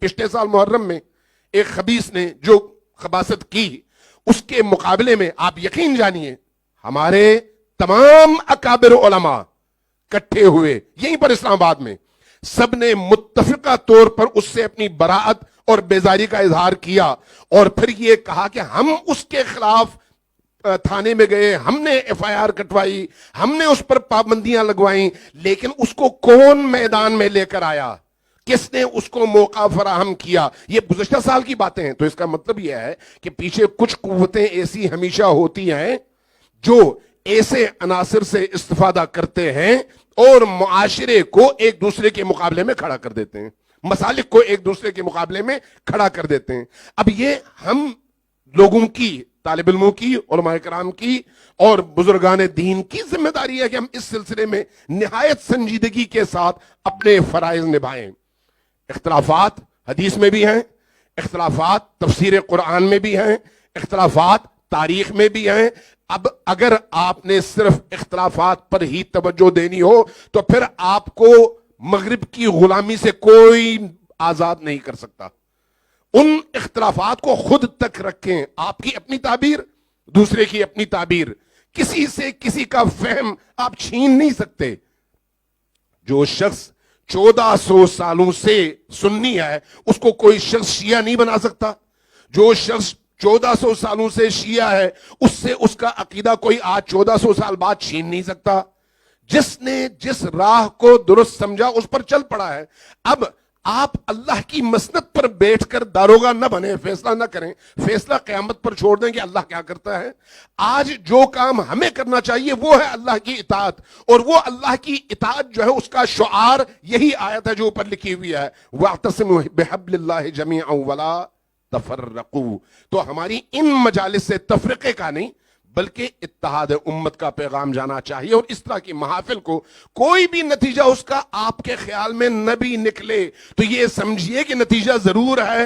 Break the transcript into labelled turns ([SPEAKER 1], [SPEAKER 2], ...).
[SPEAKER 1] پچھلے سال محرم میں ایک خبیث نے جو خباثت کی، اس کے مقابلے میں آپ یقین جانیے ہمارے تمام اکابر علماء کٹھے ہوئے یہیں پر اسلام آباد میں، سب نے متفقہ طور پر اس سے اپنی براءت اور بیزاری کا اظہار کیا، اور پھر یہ کہا کہ ہم اس کے خلاف تھانے میں گئے، ہم نے ایف آئی آر کٹوائی، ہم نے اس پر پابندیاں لگوائیں، لیکن اس کو کون میدان میں لے کر آیا؟ کس نے اس کو موقع فراہم کیا؟ یہ گزشتہ سال کی باتیں ہیں۔ تو اس کا مطلب یہ ہے کہ پیچھے کچھ قوتیں ایسی ہمیشہ ہوتی ہیں جو ایسے عناصر سے استفادہ کرتے ہیں اور معاشرے کو ایک دوسرے کے مقابلے میں کھڑا کر دیتے ہیں، مسالک کو ایک دوسرے کے مقابلے میں کھڑا کر دیتے ہیں۔ اب یہ ہم لوگوں کی، طالب علموں کی، علماء کرام کی اور بزرگان دین کی ذمہ داری ہے کہ ہم اس سلسلے میں نہایت سنجیدگی کے ساتھ اپنے فرائض نبھائیں۔ اختلافات حدیث میں بھی ہیں، اختلافات تفسیر قرآن میں بھی ہیں، اختلافات تاریخ میں بھی ہیں۔ اب اگر آپ نے صرف اختلافات پر ہی توجہ دینی ہو تو پھر آپ کو مغرب کی غلامی سے کوئی آزاد نہیں کر سکتا۔ ان اختلافات کو خود تک رکھیں، آپ کی اپنی تعبیر، دوسرے کی اپنی تعبیر، کسی سے کسی کا فہم آپ چھین نہیں سکتے۔ جو شخص 1400 سالوں سے سنی ہے اس کو کوئی شخص شیعہ نہیں بنا سکتا۔ جو شخص 1400 سالوں سے شیعہ ہے اس سے اس کا عقیدہ کوئی آج 1400 سال بعد چھین نہیں سکتا۔ جس نے جس راہ کو درست سمجھا اس پر چل پڑا ہے۔ اب آپ اللہ کی مسند پر بیٹھ کر داروغہ نہ بنیں، فیصلہ نہ کریں، فیصلہ قیامت پر چھوڑ دیں کہ اللہ کیا کرتا ہے۔ آج جو کام ہمیں کرنا چاہیے وہ ہے اللہ کی اطاعت، اور وہ اللہ کی اطاعت جو ہے اس کا شعار یہی آیت ہے جو اوپر لکھی ہوئی ہے، وَاعْتَصِمُوا بِحَبْلِ اللَّهِ جَمِيعًا وَلَا تفرقوا۔ تو ہماری ان مجالس سے تفرقے کا نہیں بلکہ اتحاد امت کا پیغام جانا چاہیے، اور اس طرح کی محافل کو کوئی بھی نتیجہ اس کا آپ کے خیال میں نہ بھی نکلے تو یہ سمجھیے کہ نتیجہ ضرور ہے۔